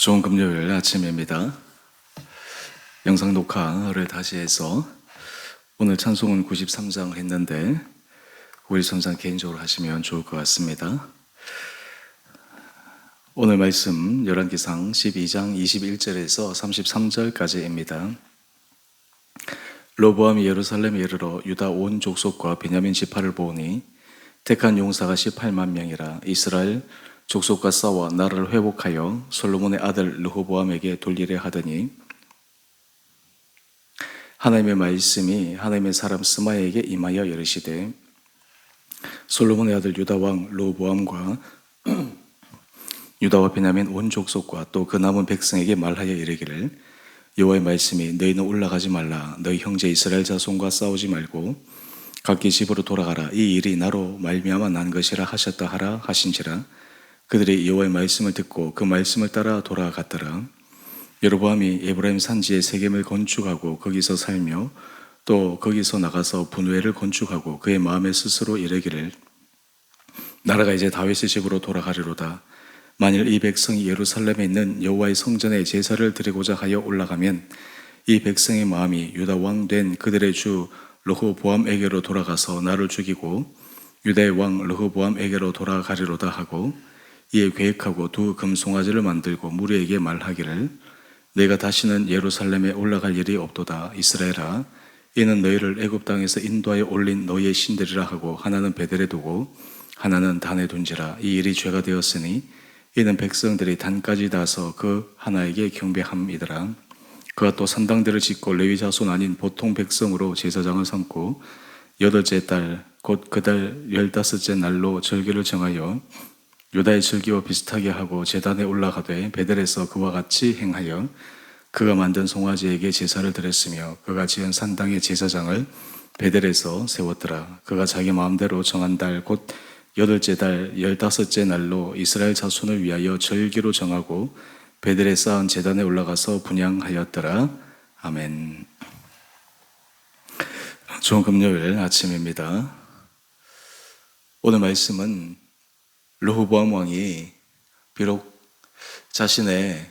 좋은 금요일 아침입니다. 영상 녹화를 다시 해서 오늘 찬송은 93장을 했는데 우리 선상 개인적으로 하시면 좋을 것 같습니다. 오늘 말씀 열왕기상 12장 21절에서 33절까지입니다. 로보암이 예루살렘에 이르러 유다 온 족속과 베냐민 지파를 보니 택한 용사가 18만 명이라 이스라엘 족속과 싸워 나라를 회복하여 솔로몬의 아들 르호보암에게 돌리려 하더니 하나님의 말씀이 하나님의 사람 스마야에게 임하여 이르시되 솔로몬의 아들 유다 왕 르호보암과 유다와 베냐민 온 족속과 또 그 남은 백성에게 말하여 이르기를 여호와의 말씀이 너희는 올라가지 말라 너희 형제 이스라엘 자손과 싸우지 말고 각기 집으로 돌아가라 이 일이 나로 말미암아 난 것이라 하셨다 하라 하신지라 그들이 여호와의 말씀을 듣고 그 말씀을 따라 돌아갔더라. 여로보암이 에브라임 산지에 세겜을 건축하고 거기서 살며 또 거기서 나가서 분회를 건축하고 그의 마음에 스스로 이르기를 나라가 이제 다윗의 집으로 돌아가리로다. 만일 이 백성이 예루살렘에 있는 여호와의 성전에 제사를 드리고자 하여 올라가면 이 백성의 마음이 유다 왕 된 그들의 주 르호보암에게로 돌아가서 나를 죽이고 유다의 왕 르호보암에게로 돌아가리로다 하고 이에 계획하고 두 금송아지를 만들고 무리에게 말하기를 내가 다시는 예루살렘에 올라갈 일이 없도다. 이스라엘아 이는 너희를 애굽 땅에서 인도하여 올린 너희의 신들이라 하고 하나는 베델에 두고 하나는 단에 둔지라. 이 일이 죄가 되었으니 이는 백성들이 단까지 닿아서 그 하나에게 경배함이더라. 그가 또 산당들을 짓고 레위 자손 아닌 보통 백성으로 제사장을 삼고 여덟째 달 곧 그 달 15째 날로 절기를 정하여 유다의 절기와 비슷하게 하고 제단에 올라가되 베델에서 그와 같이 행하여 그가 만든 송아지에게 제사를 드렸으며 그가 지은 산당의 제사장을 베델에서 세웠더라. 그가 자기 마음대로 정한 달 곧 여덟째 달 15째 날로 이스라엘 자손을 위하여 절기로 정하고 베델에 쌓은 제단에 올라가서 분향하였더라. 아멘. 좋은 금요일 아침입니다. 오늘 말씀은 르호보암 왕이 비록 자신의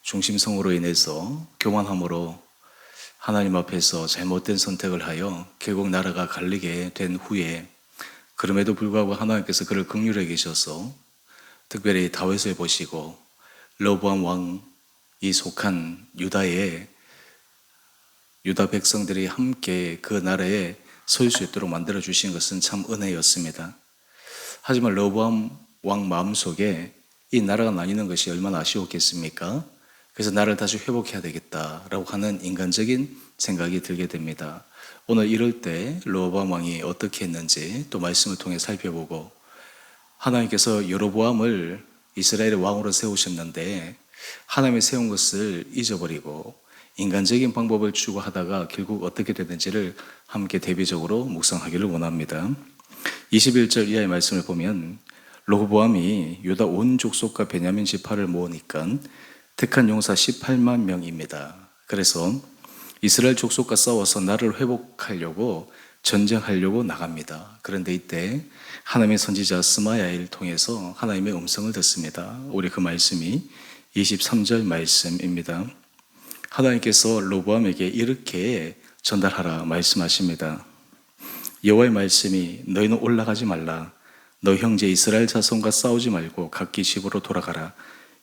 중심성으로 인해서 교만함으로 하나님 앞에서 잘못된 선택을 하여 결국 나라가 갈리게 된 후에 그럼에도 불구하고 하나님께서 그를 긍휼히 계셔서 특별히 다윗을 보시고 르호보암 왕이 속한 유다의 유다 백성들이 함께 그 나라에 설 수 있도록 만들어 주신 것은 참 은혜였습니다. 하지만 르호보암 왕 마음속에 이 나라가 나뉘는 것이 얼마나 아쉬웠겠습니까? 그래서 나라를 다시 회복해야 되겠다라고 하는 인간적인 생각이 들게 됩니다. 오늘 이럴 때 르호보암 왕이 어떻게 했는지 또 말씀을 통해 살펴보고 하나님께서 여로보암을 이스라엘의 왕으로 세우셨는데 하나님이 세운 것을 잊어버리고 인간적인 방법을 추구하다가 결국 어떻게 되는지를 함께 대비적으로 묵상하기를 원합니다. 21절 이하의 말씀을 보면 르호보암이 유다 온 족속과 베냐민 지파를 모으니까 택한 용사 18만 명입니다. 그래서 이스라엘 족속과 싸워서 나라를 회복하려고 전쟁하려고 나갑니다. 그런데 이때 하나님의 선지자 스마야를 통해서 하나님의 음성을 듣습니다. 우리 그 말씀이 23절 말씀입니다. 하나님께서 르호보암에게 이렇게 전달하라 말씀하십니다. 여호와의 말씀이 너희는 올라가지 말라. 너 형제 이스라엘 자손과 싸우지 말고 각기 집으로 돌아가라.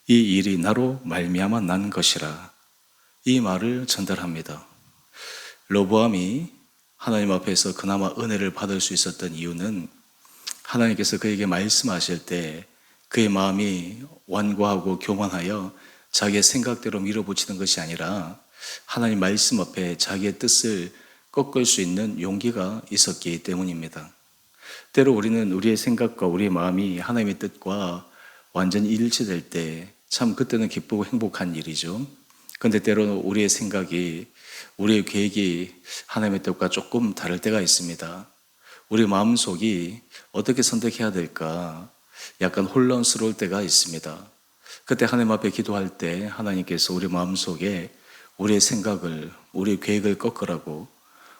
이 일이 나로 말미암아 난 것이라. 이 말을 전달합니다. 르호보암이 하나님 앞에서 그나마 은혜를 받을 수 있었던 이유는 하나님께서 그에게 말씀하실 때 그의 마음이 완고하고 교만하여 자기의 생각대로 밀어붙이는 것이 아니라 하나님 말씀 앞에 자기의 뜻을 꺾을 수 있는 용기가 있었기 때문입니다. 때로 우리는 우리의 생각과 우리의 마음이 하나님의 뜻과 완전히 일치될 때 참 그때는 기쁘고 행복한 일이죠. 그런데 때로 우리의 생각이 우리의 계획이 하나님의 뜻과 조금 다를 때가 있습니다. 우리 마음속이 어떻게 선택해야 될까 약간 혼란스러울 때가 있습니다. 그때 하나님 앞에 기도할 때 하나님께서 우리 마음속에 우리의 생각을 우리의 계획을 꺾으라고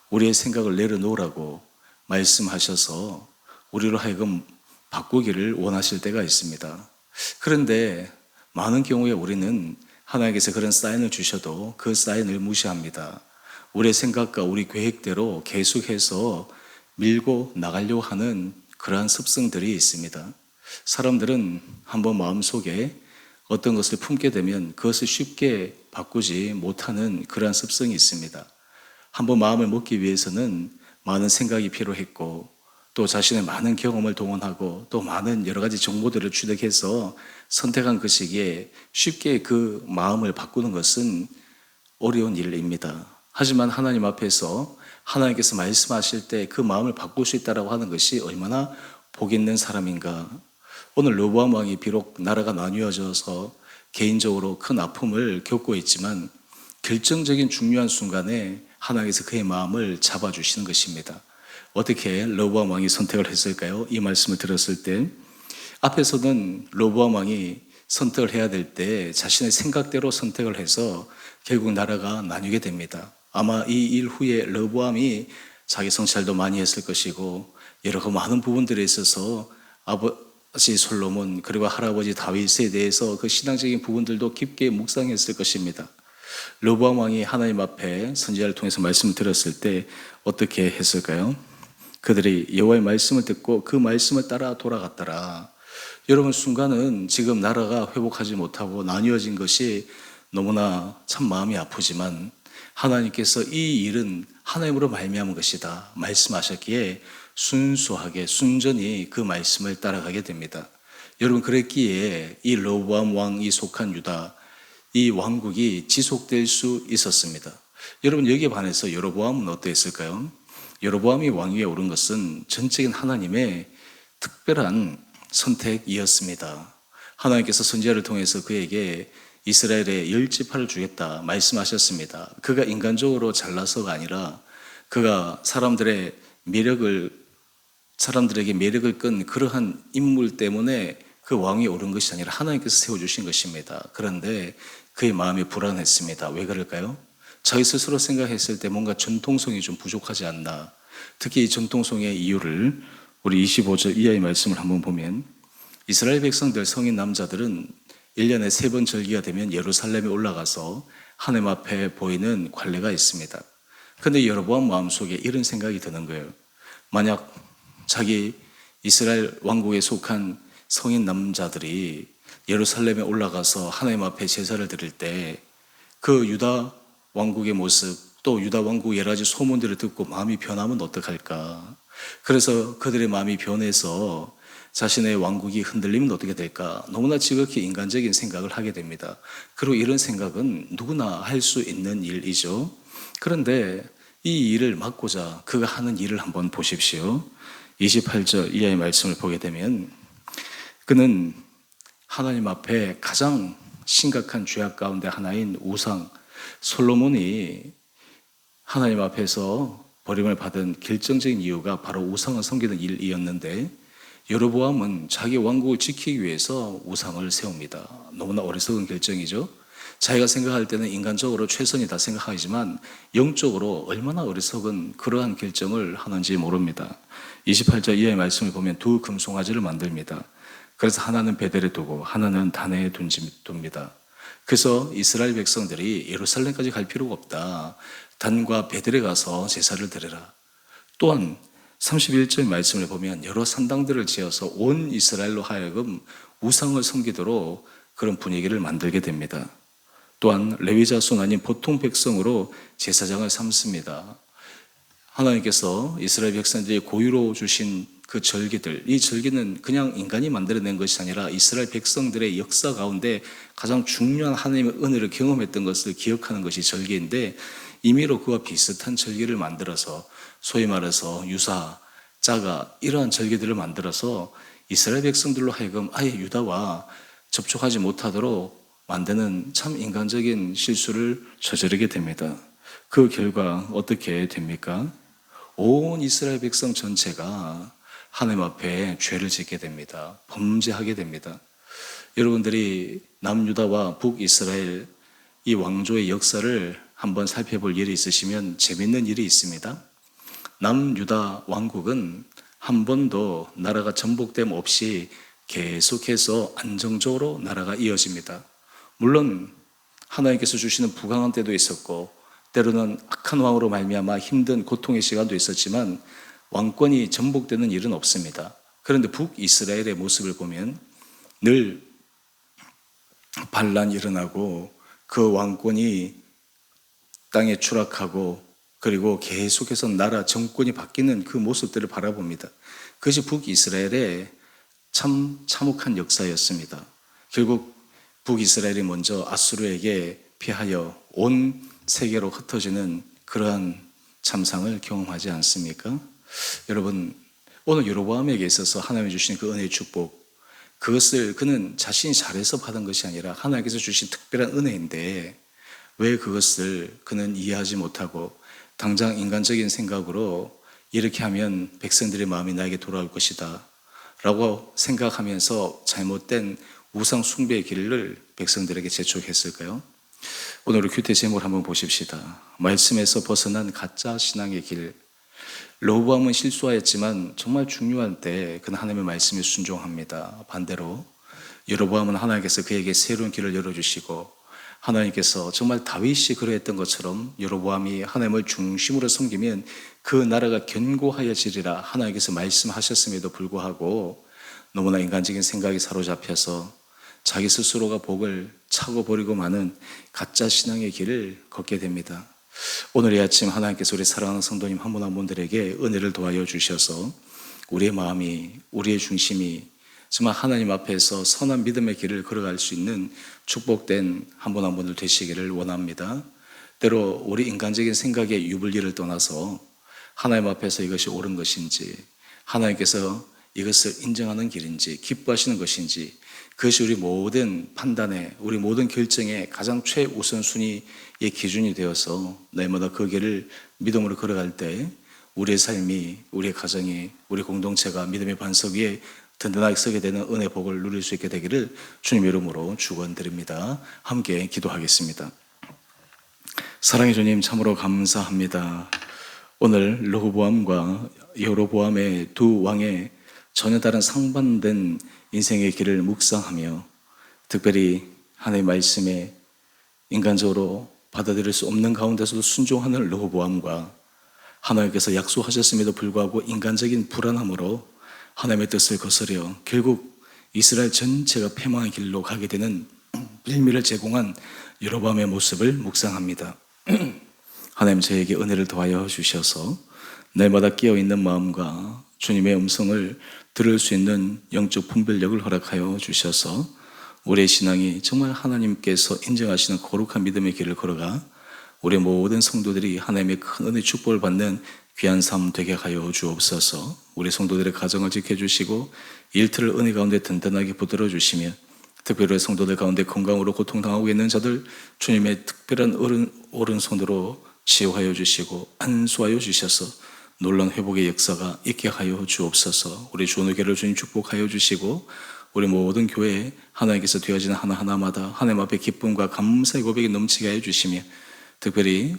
우리의 생각을 내려놓으라고 말씀하셔서 우리로 하여금 바꾸기를 원하실 때가 있습니다. 그런데 많은 경우에 우리는 하나님께서 그런 사인을 주셔도 그 사인을 무시합니다. 우리의 생각과 우리 계획대로 계속해서 밀고 나가려고 하는 그러한 습성들이 있습니다. 사람들은 한번 마음속에 어떤 것을 품게 되면 그것을 쉽게 바꾸지 못하는 그러한 습성이 있습니다. 한번 마음을 먹기 위해서는 많은 생각이 필요했고 또 자신의 많은 경험을 동원하고 또 많은 여러 가지 정보들을 취득해서 선택한 그 시기에 쉽게 그 마음을 바꾸는 것은 어려운 일입니다. 하지만 하나님 앞에서 하나님께서 말씀하실 때 그 마음을 바꿀 수 있다고 하는 것이 얼마나 복 있는 사람인가. 오늘 르호보암 왕이 비록 나라가 나뉘어져서 개인적으로 큰 아픔을 겪고 있지만 결정적인 중요한 순간에 하나님께서 그의 마음을 잡아주시는 것입니다. 어떻게 르호보암 왕이 선택을 했을까요? 이 말씀을 들었을 때 앞에서는 르호보암 왕이 선택을 해야 될 때 자신의 생각대로 선택을 해서 결국 나라가 나뉘게 됩니다. 아마 이 일 후에 르호보암이 자기 성찰도 많이 했을 것이고 여러 많은 부분들에 있어서 아버지 솔로몬 그리고 할아버지 다윗에 대해서 그 신앙적인 부분들도 깊게 묵상했을 것입니다. 르호보암 왕이 하나님 앞에 선지자를 통해서 말씀을 들었을 때 어떻게 했을까요? 그들이 여호와의 말씀을 듣고 그 말씀을 따라 돌아갔더라. 여러분, 순간은 지금 나라가 회복하지 못하고 나뉘어진 것이 너무나 참 마음이 아프지만 하나님께서 이 일은 하나님으로 말미암은 것이다 말씀하셨기에 순수하게 순전히 그 말씀을 따라가게 됩니다. 여러분, 그랬기에 이 르호보암 왕이 속한 유다 이 왕국이 지속될 수 있었습니다. 여러분, 여기에 반해서 여로보암은 어떠했을까요? 여로보암이 왕위에 오른 것은 전적인 하나님의 특별한 선택이었습니다. 하나님께서 선지자를 통해서 그에게 이스라엘의 10지파를 주겠다 말씀하셨습니다. 그가 인간적으로 잘나서가 아니라 그가 사람들에게 매력을 끈 그러한 인물 때문에 그 왕위에 오른 것이 아니라 하나님께서 세워주신 것입니다. 그런데 그의 마음이 불안했습니다. 왜 그럴까요? 자기 스스로 생각했을 때 뭔가 전통성이 좀 부족하지 않나. 특히 이 전통성의 이유를 우리 25절 이하의 말씀을 한번 보면 이스라엘 백성들 성인 남자들은 1년에 3번 절기가 되면 예루살렘에 올라가서 하나님 앞에 보이는 관례가 있습니다. 그런데 여로보암 마음속에 이런 생각이 드는 거예요. 만약 자기 이스라엘 왕국에 속한 성인 남자들이 예루살렘에 올라가서 하나님 앞에 제사를 드릴 때 그 유다 왕국의 모습 또 유다 왕국 여러 가지 소문들을 듣고 마음이 변하면 어떡할까. 그래서 그들의 마음이 변해서 자신의 왕국이 흔들리면 어떻게 될까. 너무나 지극히 인간적인 생각을 하게 됩니다. 그리고 이런 생각은 누구나 할 수 있는 일이죠. 그런데 이 일을 막고자 그가 하는 일을 한번 보십시오. 28절 이하의 말씀을 보게 되면 그는 하나님 앞에 가장 심각한 죄악 가운데 하나인 우상, 솔로몬이 하나님 앞에서 버림을 받은 결정적인 이유가 바로 우상을 섬기는 일이었는데 여로보암은 자기 왕국을 지키기 위해서 우상을 세웁니다. 너무나 어리석은 결정이죠. 자기가 생각할 때는 인간적으로 최선이다 생각하지만 영적으로 얼마나 어리석은 그러한 결정을 하는지 모릅니다. 28절 이하의 말씀을 보면 두 금송아지를 만듭니다. 그래서 하나는 베델에 두고 하나는 다네에 둡니다. 그래서 이스라엘 백성들이 예루살렘까지 갈 필요가 없다. 단과 베델에 가서 제사를 드려라. 또한 31절 말씀을 보면 여러 산당들을 지어서 온 이스라엘로 하여금 우상을 섬기도록 그런 분위기를 만들게 됩니다. 또한 레위 자손 아닌 보통 백성으로 제사장을 삼습니다. 하나님께서 이스라엘 백성들이 고유로 주신 그 절기들, 이 절기는 그냥 인간이 만들어낸 것이 아니라 이스라엘 백성들의 역사 가운데 가장 중요한 하나님의 은혜를 경험했던 것을 기억하는 것이 절기인데 임의로 그와 비슷한 절기를 만들어서 소위 말해서 유사, 자가 이러한 절기들을 만들어서 이스라엘 백성들로 하여금 아예 유다와 접촉하지 못하도록 만드는 참 인간적인 실수를 저지르게 됩니다. 그 결과 어떻게 됩니까? 온 이스라엘 백성 전체가 하나님 앞에 죄를 짓게 됩니다. 범죄하게 됩니다. 여러분들이 남유다와 북이스라엘 이 왕조의 역사를 한번 살펴볼 일이 있으시면 재밌는 일이 있습니다. 남유다 왕국은 한 번도 나라가 전복됨 없이 계속해서 안정적으로 나라가 이어집니다. 물론 하나님께서 주시는 부강한 때도 있었고 때로는 악한 왕으로 말미암아 힘든 고통의 시간도 있었지만 왕권이 전복되는 일은 없습니다. 그런데 북이스라엘의 모습을 보면 늘 반란이 일어나고 그 왕권이 땅에 추락하고 그리고 계속해서 나라 정권이 바뀌는 그 모습들을 바라봅니다. 그것이 북이스라엘의 참 참혹한 역사였습니다. 결국 북이스라엘이 먼저 아수르에게 피하여 온 세계로 흩어지는 그러한 참상을 경험하지 않습니까? 여러분, 오늘 여로보암에게 있어서 하나님이 주신 그 은혜의 축복, 그것을 그는 자신이 잘해서 받은 것이 아니라 하나님께서 주신 특별한 은혜인데 왜 그것을 그는 이해하지 못하고 당장 인간적인 생각으로 이렇게 하면 백성들의 마음이 나에게 돌아올 것이다 라고 생각하면서 잘못된 우상 숭배의 길을 백성들에게 재촉했을까요? 오늘 우리 큐티 제목을 한번 보십시다. 말씀에서 벗어난 가짜 신앙의 길. 르호보암은 실수하였지만 정말 중요한 때 그는 하나님의 말씀에 순종합니다. 반대로 여로보암은 하나님께서 그에게 새로운 길을 열어주시고 하나님께서 정말 다윗이 그러했던 것처럼 여로보암이 하나님을 중심으로 섬기면 그 나라가 견고하여지리라 하나님께서 말씀하셨음에도 불구하고 너무나 인간적인 생각이 사로잡혀서 자기 스스로가 복을 차고 버리고 마는 가짜 신앙의 길을 걷게 됩니다. 오늘 이 아침 하나님께서 우리 사랑하는 성도님 한 분 한 분들에게 은혜를 도와여 주셔서 우리의 마음이, 우리의 중심이 정말 하나님 앞에서 선한 믿음의 길을 걸어갈 수 있는 축복된 한 분 한 분들 되시기를 원합니다. 때로 우리 인간적인 생각의 유불리를 떠나서 하나님 앞에서 이것이 옳은 것인지, 하나님께서 이것을 인정하는 길인지, 기뻐하시는 것인지, 그것이 우리 모든 판단에, 우리 모든 결정에 가장 최우선순위의 기준이 되어서 날마다 그 길을 믿음으로 걸어갈 때 우리의 삶이, 우리의 가정이, 우리 공동체가 믿음의 반석 위에 든든하게 서게 되는 은혜 복을 누릴 수 있게 되기를 주님 이름으로 축원드립니다. 함께 기도하겠습니다. 사랑의 주님 참으로 감사합니다. 오늘 르호보암과 여로보암의 두 왕의 전혀 다른 상반된 인생의 길을 묵상하며 특별히 하나님의 말씀에 인간적으로 받아들일 수 없는 가운데서도 순종하는 르호보암과 하나님께서 약속하셨음에도 불구하고 인간적인 불안함으로 하나님의 뜻을 거스려 결국 이스라엘 전체가 패망의 길로 가게 되는 빌미를 제공한 여로보암의 모습을 묵상합니다. 하나님 저에게 은혜를 더하여 주셔서 날마다 깨어있는 마음과 주님의 음성을 들을 수 있는 영적 분별력을 허락하여 주셔서 우리의 신앙이 정말 하나님께서 인정하시는 거룩한 믿음의 길을 걸어가 우리 모든 성도들이 하나님의 큰 은혜 축복을 받는 귀한 삶 되게 하여 주옵소서. 우리 성도들의 가정을 지켜주시고 일터를 은혜 가운데 든든하게 붙들어 주시며 특별히 성도들 가운데 건강으로 고통당하고 있는 자들 주님의 특별한 오른손으로 치유하여 주시고 안수하여 주셔서 놀라운 회복의 역사가 있게 하여 주옵소서. 우리 주원교회를 주님 축복하여 주시고 우리 모든 교회에 하나님께서 되어지는 하나하나마다 하나님 앞에 기쁨과 감사의 고백이 넘치게 하여 주시며 특별히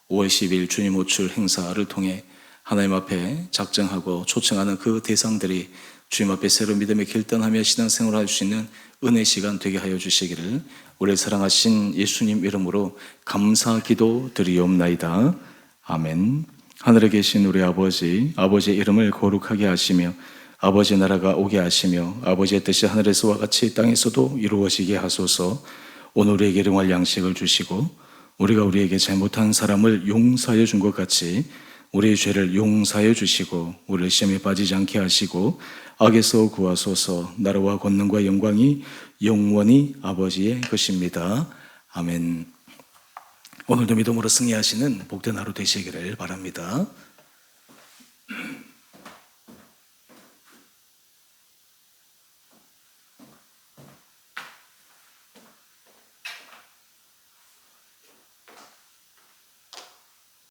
5월 10일 주님 호출 행사를 통해 하나님 앞에 작정하고 초청하는 그 대상들이 주님 앞에 새로운 믿음의 결단하며 신앙생활을 할 수 있는 은혜 시간 되게 하여 주시기를 우리를 사랑하신 예수님 이름으로 감사 기도 드리옵나이다. 아멘. 하늘에 계신 우리 아버지, 아버지의 이름을 거룩하게 하시며 아버지의 나라가 오게 하시며 아버지의 뜻이 하늘에서와 같이 땅에서도 이루어지게 하소서. 오늘 우리에게 일용할 양식을 주시고 우리가 우리에게 잘못한 사람을 용서하여 준 것 같이 우리의 죄를 용서하여 주시고 우리를 시험에 빠지지 않게 하시고 악에서 구하소서. 나라와 권능과 영광이 영원히 아버지의 것입니다. 아멘. 오늘도 믿음으로 승리하시는 복된 하루 되시기를 바랍니다.